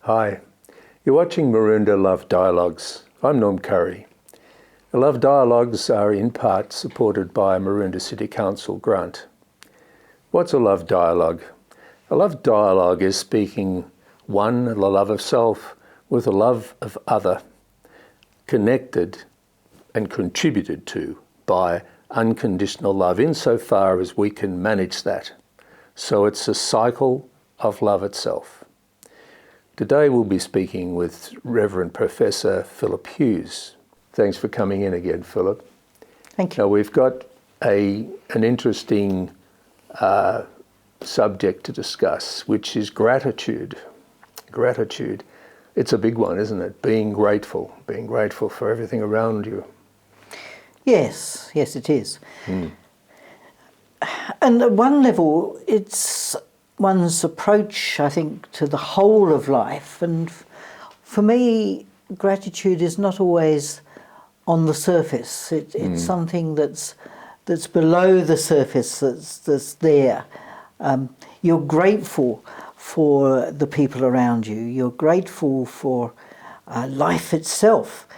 Hi, you're watching Maroondah Love Dialogues. I'm Norm Curry. The Love Dialogues are in part supported by a Maroondah City Council grant. What's a love dialogue? A love dialogue is speaking one, the love of self, with the love of other, connected and contributed to by unconditional love insofar as we can manage that. So it's a cycle of love itself. Today we'll be speaking with Reverend Professor Philip Hughes. Thanks for coming in again, Philip. Thank you. Now we've got an interesting subject to discuss, which is gratitude. Gratitude. It's a big one, isn't it? Being grateful for everything around you. Yes, it is. And at one level, it's one's approach, I think, to the whole of life. And for me, gratitude is not always on the surface. It's something that's below the surface, that's there. You're grateful for the people around you. You're grateful for life itself.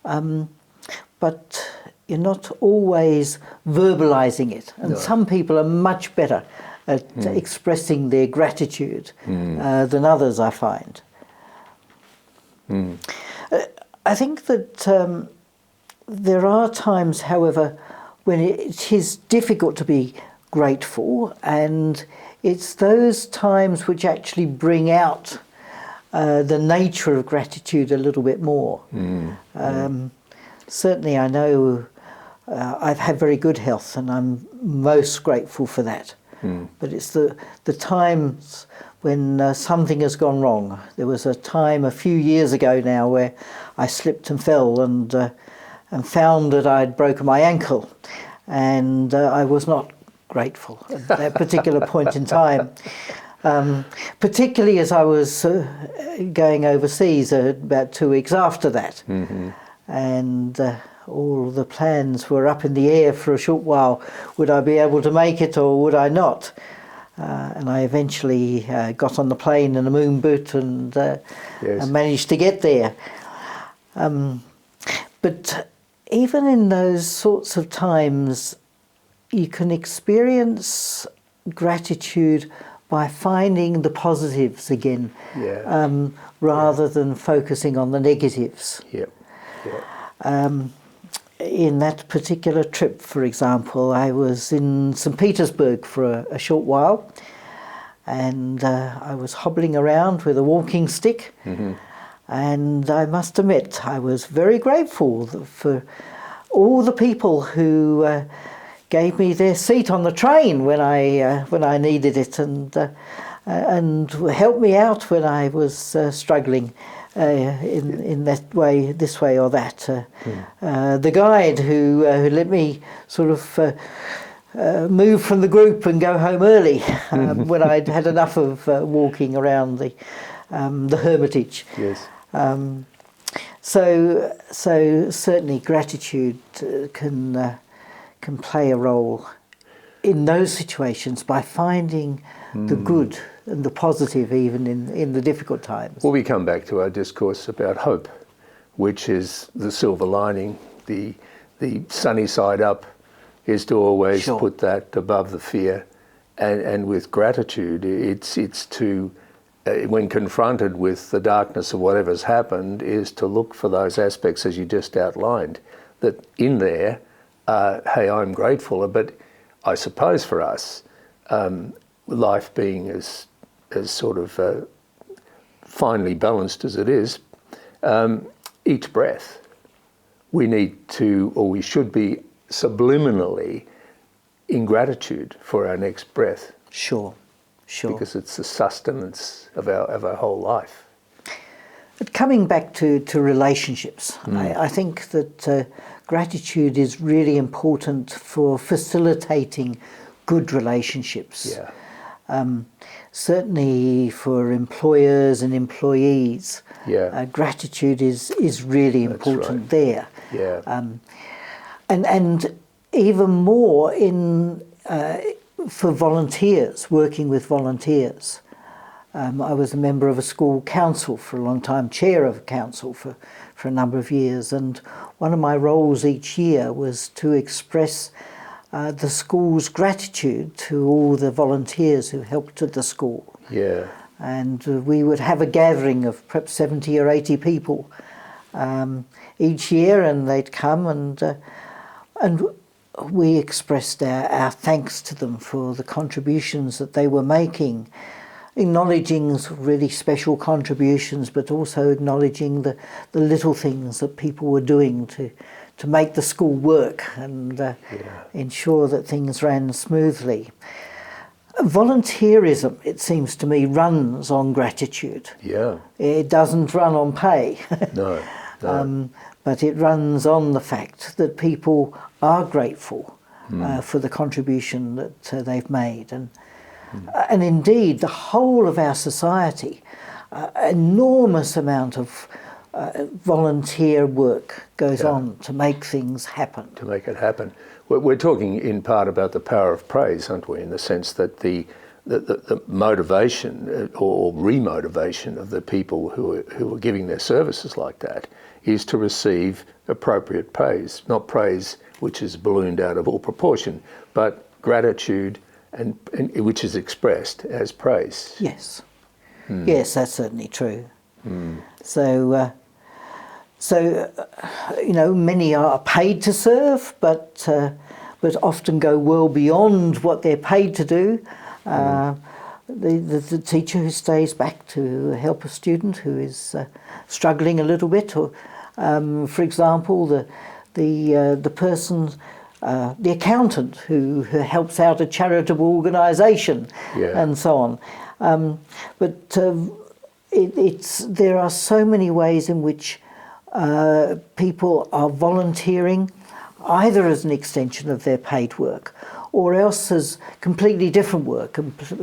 But you're not always verbalizing it. And No. some people are much better at expressing their gratitude than others, I find. I think that there are times, however, when it is difficult to be grateful, and it's those times which actually bring out the nature of gratitude a little bit more. Certainly I know I've had very good health, and I'm most grateful for that. But it's the times when something has gone wrong. There was a time a few years ago now where I slipped and fell and found that I'd broken my ankle, and I was not grateful at that particular point in time. Particularly as I was going overseas about 2 weeks after that. And all the plans were up in the air for a short while. Would I be able to make it or would I not? And I eventually got on the plane in a moon boot and managed to get there. But even in those sorts of times, you can experience gratitude by finding the positives again, rather than focusing on the negatives. In that particular trip, for example, I was in St. Petersburg for a short while, and I was hobbling around with a walking stick, and I must admit I was very grateful for all the people who gave me their seat on the train when I needed it, and helped me out when I was struggling. In that way, this way or that. The guide who let me sort of move from the group and go home early when I'd had enough of walking around the Hermitage. Yes. So certainly gratitude can play a role in those situations by finding the good and the positive even in the difficult times. Well, we come back to our discourse about hope, which is the silver lining. The sunny side up is to always put that above the fear. And with gratitude, it's to, when confronted with the darkness of whatever's happened, is to look for those aspects, as you just outlined, that in there, hey, I'm grateful. But I suppose for us, life being as sort of finely balanced as it is, each breath we need to, or we should be subliminally in gratitude for our next breath. Sure. Because it's the sustenance of our whole life. But coming back to relationships, I think that gratitude is really important for facilitating good relationships. Certainly for employers and employees, gratitude is really important there. And even more for volunteers, working with volunteers. I was a member of a school council for a long time, chair of a council for a number of years, and one of my roles each year was to express the school's gratitude to all the volunteers who helped at the school. Yeah. And we would have a gathering of perhaps 70 or 80 people each year, and they'd come and we expressed our thanks to them for the contributions that they were making, acknowledging really special contributions, but also acknowledging the little things that people were doing to make the school work and ensure that things ran smoothly. Volunteerism, it seems to me, runs on gratitude. Yeah. It doesn't run on pay. No. But it runs on the fact that people are grateful for the contribution that they've made. And indeed, the whole of our society, enormous amount of volunteer work goes on to make things happen. To make it happen. We're talking in part about the power of praise, aren't we, in the sense that the motivation or remotivation of the people who are giving their services like that is to receive appropriate praise, not praise which is ballooned out of all proportion, but gratitude and which is expressed as praise. Yes. Yes, that's certainly true. So, many are paid to serve, but often go well beyond what they're paid to do. The teacher who stays back to help a student who is struggling a little bit, or, for example, the person, the accountant who helps out a charitable organisation, and so on. There are so many ways in which people are volunteering, either as an extension of their paid work, or else as completely different work,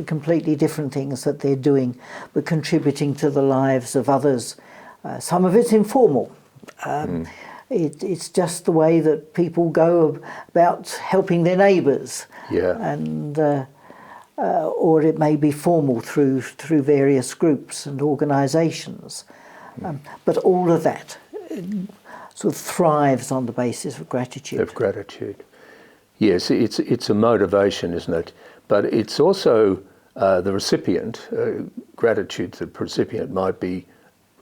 completely different things that they're doing, but contributing to the lives of others. Some of it's informal. It's just the way that people go about helping their neighbours. And or it may be formal through various groups and organisations. But all of that sort of thrives on the basis of gratitude. Of gratitude. Yes, it's a motivation, isn't it? But it's also the recipient, gratitude to the recipient might be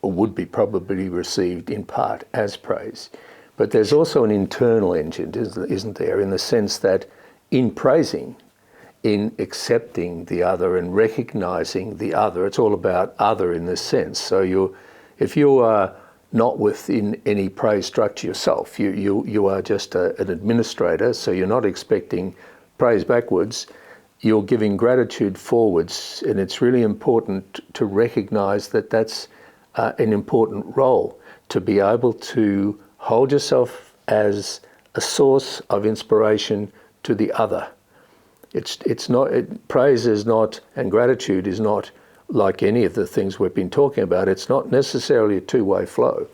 or would be probably received in part as praise. But there's also an internal engine, isn't there, in the sense that in praising, in accepting the other and recognising the other, it's all about other in this sense. So if you are not within any praise structure yourself, you are just an administrator, so you're not expecting praise backwards, you're giving gratitude forwards, and it's really important to recognise that that's an important role, to be able to hold yourself as a source of inspiration to the other. Praise is not, and gratitude is not, like any of the things we've been talking about, it's not necessarily a two-way flow.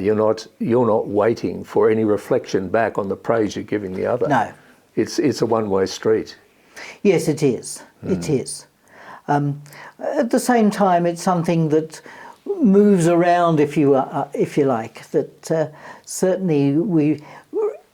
You're not waiting for any reflection back on the praise you're giving the other. No. It's a one-way street. Yes, it is. It is. At the same time, it's something that moves around, if you like. That certainly we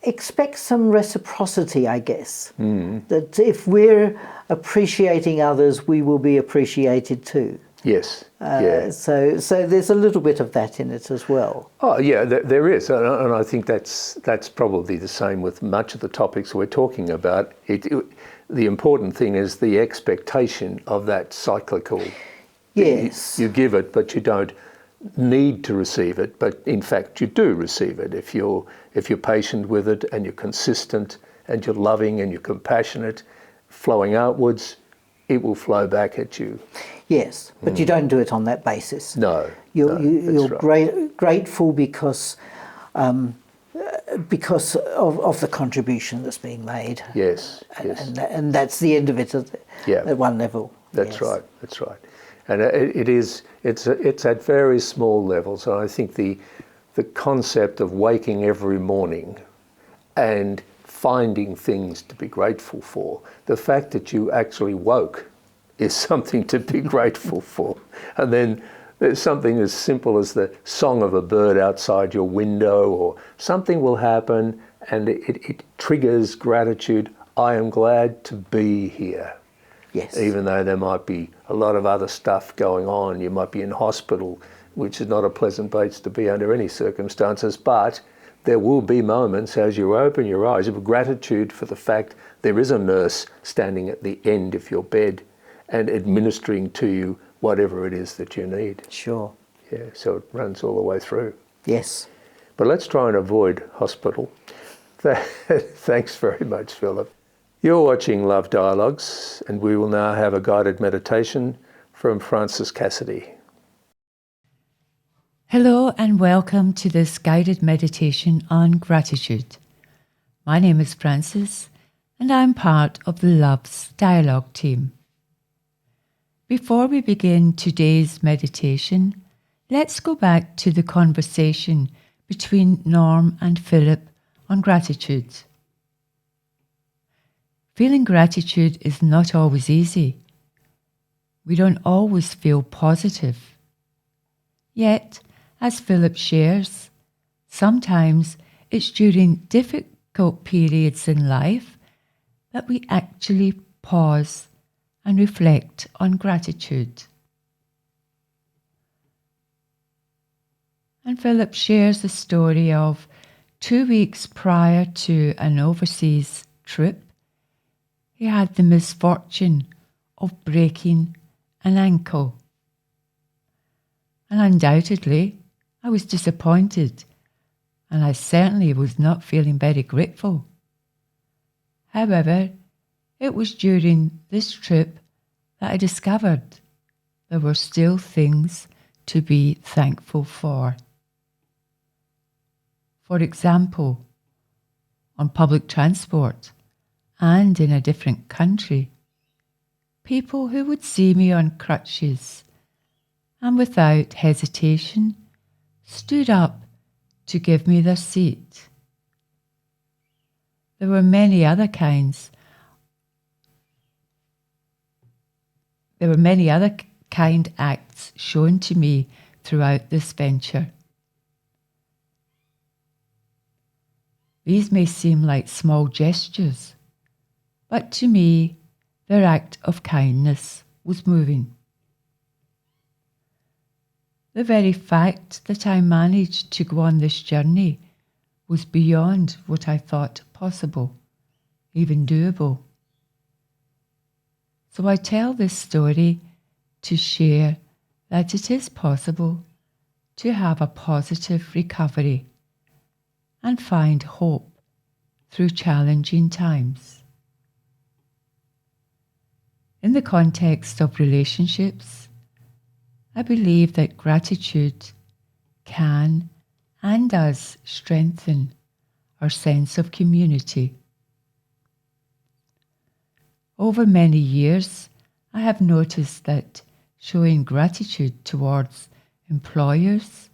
expect some reciprocity, I guess. That if we're appreciating others, we will be appreciated too. Yes. So there's a little bit of that in it as well. Oh yeah, there is, and I think that's probably the same with much of the topics we're talking about. The important thing is the expectation of that cyclical. Yes. You give it, but you don't need to receive it. But in fact, you do receive it if you're patient with it and you're consistent and you're loving and you're compassionate, flowing outwards, it will flow back at you. Yes, but you don't do it on that basis. No. You're right. grateful because of the contribution that's being made. Yes. And that's the end of it at one level. That's right. That's right. And it's at very small levels. And I think the concept of waking every morning and finding things to be grateful for, the fact that you actually woke is something to be grateful for. And then there's something as simple as the song of a bird outside your window, or something will happen and it triggers gratitude. I am glad to be here. Yes. Even though there might be a lot of other stuff going on. You might be in hospital, which is not a pleasant place to be under any circumstances, but there will be moments as you open your eyes of gratitude for the fact there is a nurse standing at the end of your bed and administering to you whatever it is that you need. Sure. Yeah, so it runs all the way through. Yes. But let's try and avoid hospital. Thanks very much, Philip. You're watching Love Dialogues, and we will now have a guided meditation from Francis Cassidy. Hello and welcome to this guided meditation on gratitude. My name is Francis and I'm part of the Love's Dialogue team. Before we begin today's meditation, let's go back to the conversation between Norm and Philip on gratitude. Feeling gratitude is not always easy. We don't always feel positive. Yet, as Philip shares, sometimes it's during difficult periods in life that we actually pause and reflect on gratitude. And Philip shares the story of 2 weeks prior to an overseas trip, he had the misfortune of breaking an ankle. And undoubtedly, I was disappointed, and I certainly was not feeling very grateful. However, it was during this trip that I discovered there were still things to be thankful for. For example, on public transport and in a different country, people who would see me on crutches and without hesitation stood up to give me their seat. There were many other kind acts shown to me throughout this venture. These may seem like small gestures, but to me, their act of kindness was moving. The very fact that I managed to go on this journey was beyond what I thought possible, even doable. So I tell this story to share that it is possible to have a positive recovery and find hope through challenging times. In the context of relationships, I believe that gratitude can and does strengthen our sense of community. Over many years, I have noticed that showing gratitude towards employers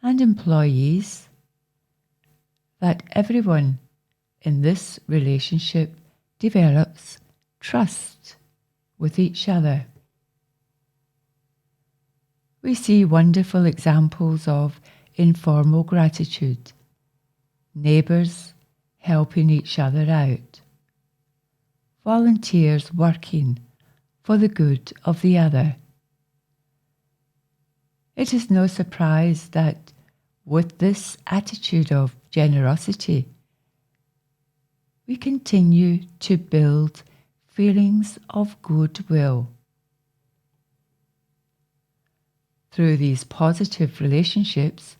and employees, that everyone in this relationship develops trust with each other. We see wonderful examples of informal gratitude, neighbours helping each other out, volunteers working for the good of the other. It is no surprise that with this attitude of generosity, we continue to build feelings of goodwill. Through these positive relationships,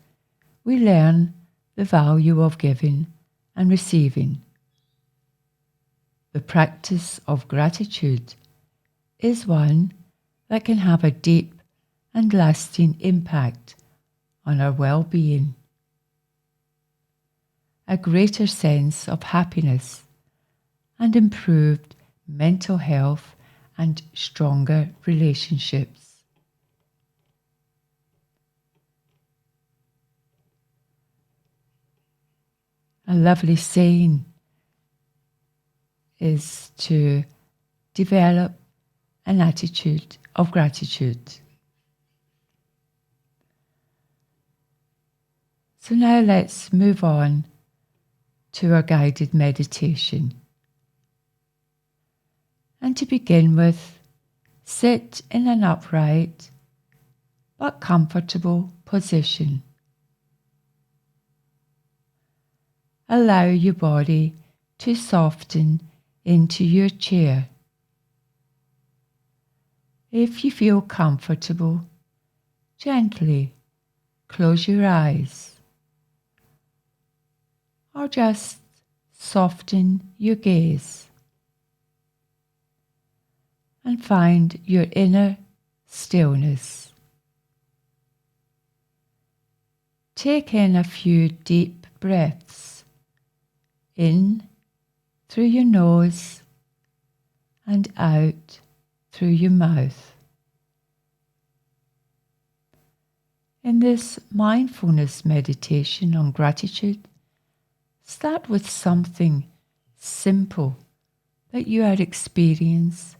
we learn the value of giving and receiving. The practice of gratitude is one that can have a deep and lasting impact on our well-being. A greater sense of happiness and improved mental health and stronger relationships. A lovely saying is to develop an attitude of gratitude. So now let's move on to our guided meditation. And to begin with, sit in an upright but comfortable position. Allow your body to soften into your chair. If you feel comfortable, gently close your eyes or just soften your gaze and find your inner stillness. Take in a few deep breaths, in through your nose and out through your mouth. In this mindfulness meditation on gratitude, start with something simple that you are experiencing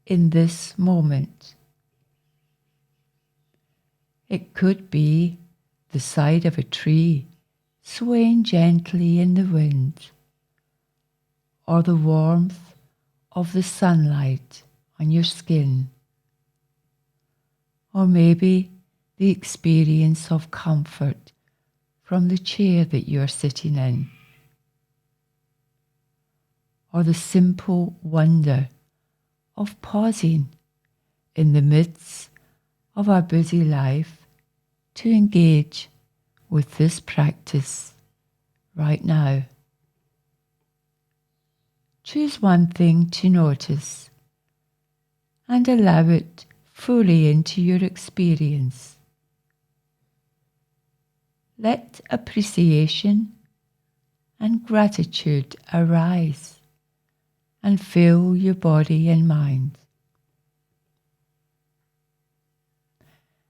in this moment. It could be the side of a tree swaying gently in the wind, or the warmth of the sunlight on your skin, or maybe the experience of comfort from the chair that you are sitting in, or the simple wonder of pausing in the midst of our busy life to engage with this practice right now. Choose one thing to notice and allow it fully into your experience. Let appreciation and gratitude arise and fill your body and mind.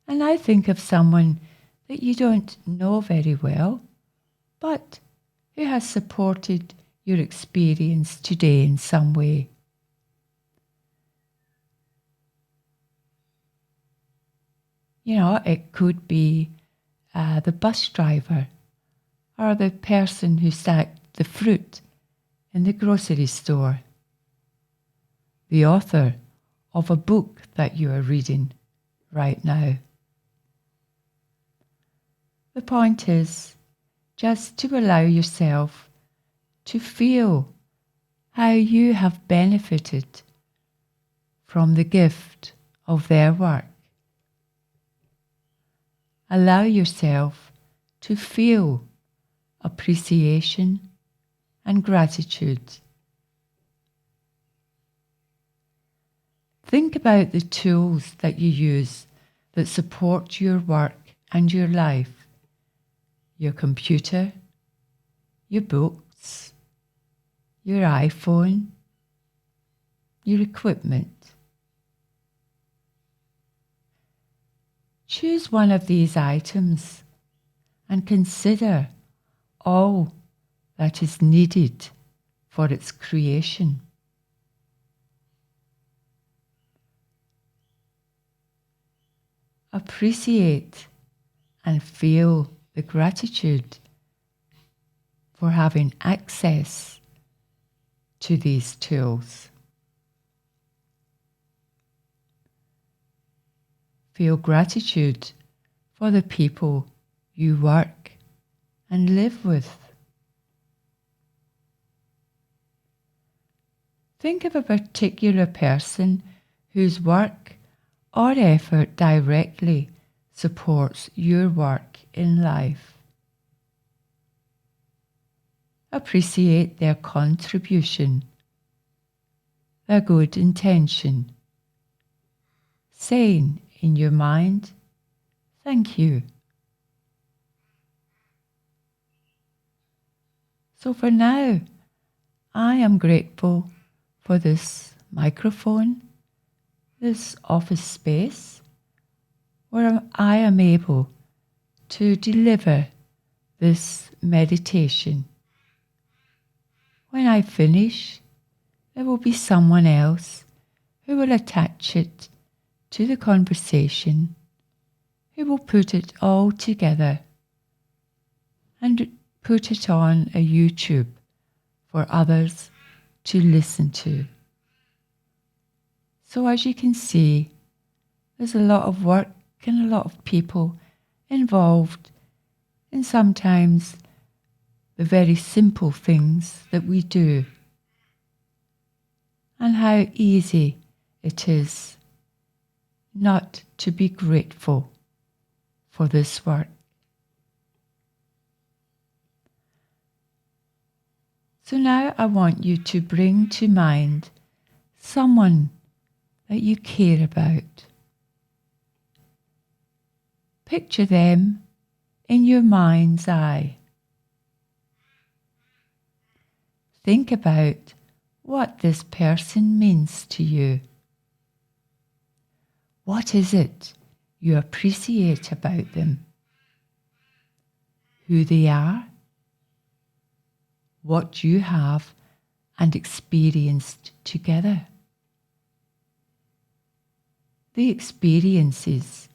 And now think of someone that you don't know very well, but who has supported your experience today in some way. You know, it could be the bus driver or the person who stacked the fruit in the grocery store, the author of a book that you are reading right now. The point is just to allow yourself to feel how you have benefited from the gift of their work. Allow yourself to feel appreciation and gratitude. Think about the tools that you use that support your work and your life. Your computer, your books, your iPhone, your equipment. Choose one of these items and consider all that is needed for its creation. Appreciate and feel the gratitude for having access to these tools. Feel gratitude for the people you work and live with. Think of a particular person whose work or effort directly supports your work in life. Appreciate their contribution, their good intention, saying in your mind, "Thank you." So for now, I am grateful for this microphone, this office space, where I am able to deliver this meditation. When I finish, there will be someone else who will attach it to the conversation, who will put it all together and put it on a YouTube for others to listen to. So as you can see, there's a lot of work and a lot of people involved in sometimes the very simple things that we do, and how easy it is not to be grateful for this work. So now I want you to bring to mind someone that you care about. Picture them in your mind's eye. Think about what this person means to you. What is it you appreciate about them? Who they are? What you have and experienced together? The experiences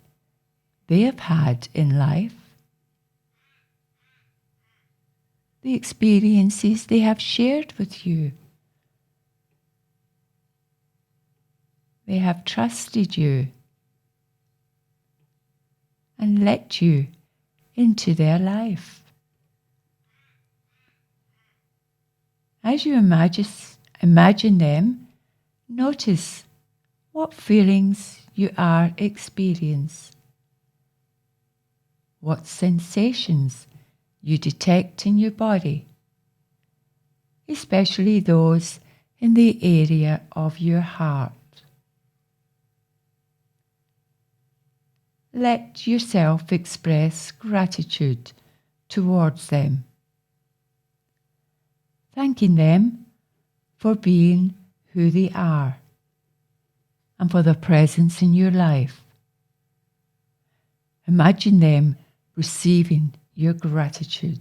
they have had in life, the experiences they have shared with you. They have trusted you and let you into their life. As you imagine them, notice what feelings you are experiencing, what sensations you detect in your body, especially those in the area of your heart. Let yourself express gratitude towards them, thanking them for being who they are and for their presence in your life. Imagine them receiving your gratitude.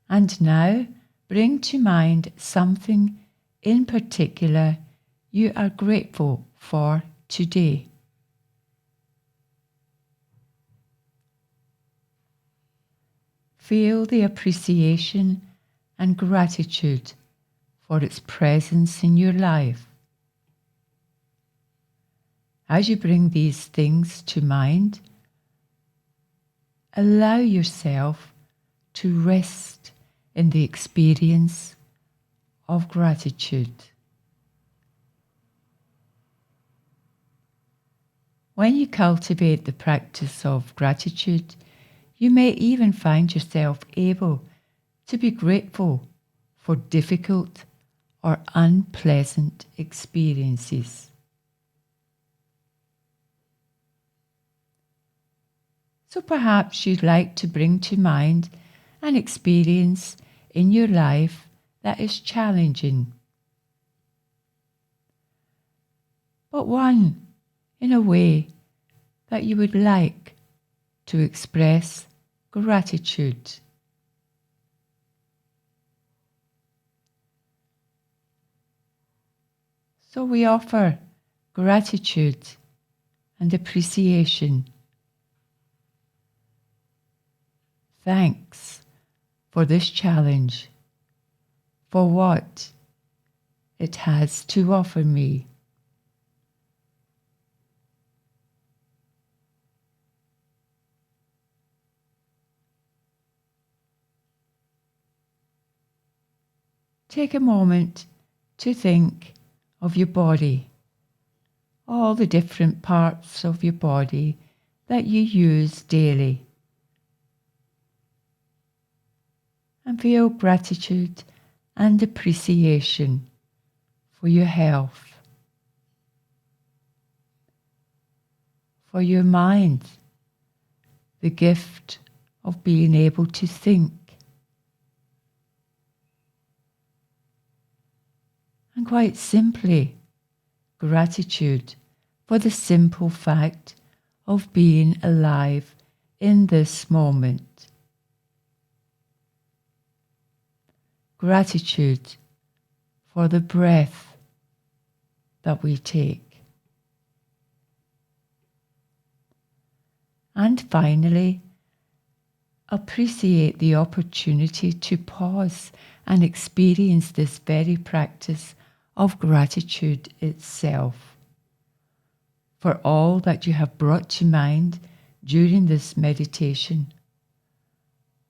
And now bring to mind something in particular you are grateful for today. Feel the appreciation and gratitude for its presence in your life. As you bring these things to mind, allow yourself to rest in the experience of gratitude. When you cultivate the practice of gratitude, you may even find yourself able to be grateful for difficult or unpleasant experiences. So perhaps you'd like to bring to mind an experience in your life that is challenging, but one in a way that you would like to express gratitude. So we offer gratitude and appreciation. Thanks for this challenge, for what it has to offer me. Take a moment to think of your body, all the different parts of your body that you use daily, and feel gratitude and appreciation for your health, for your mind, the gift of being able to think, and quite simply, gratitude for the simple fact of being alive in this moment. gratitude for the breath that we take. And finally, appreciate the opportunity to pause and experience this very practice of gratitude itself for all that you have brought to mind during this meditation,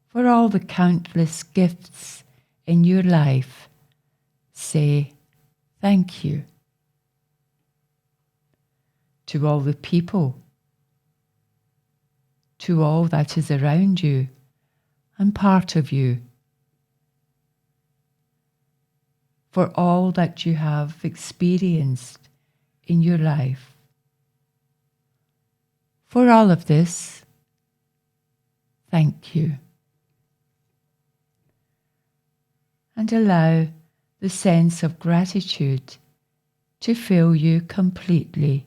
for all the countless gifts in your life. Say thank you. To all the people, to all that is around you and part of you, for all that you have experienced in your life. For all of this, thank you. And allow the sense of gratitude to fill you completely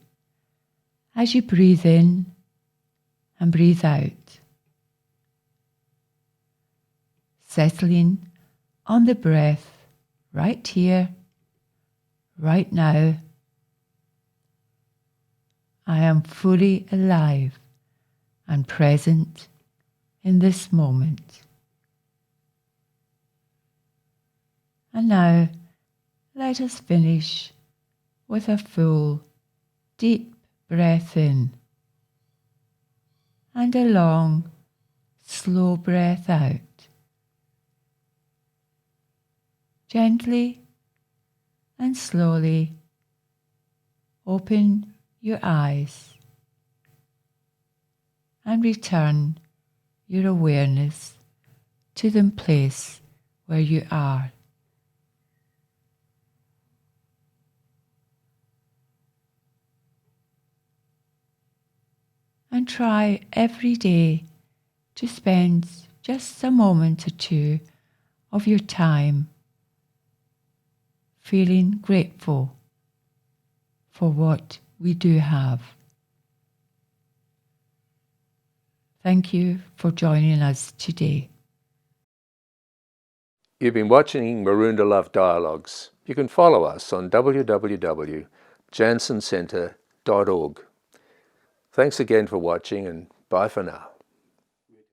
as you breathe in and breathe out, settling on the breath right here, right now. I am fully alive and present in this moment. And now let us finish with a full, deep breath in and a long, slow breath out. Gently and slowly open your eyes and return your awareness to the place where you are. And try every day to spend just a moment or two of your time feeling grateful for what we do have. Thank you for joining us today. You've been watching Maroondah Love Dialogues. You can follow us on www.jansencentre.org. Thanks again for watching, and bye for now.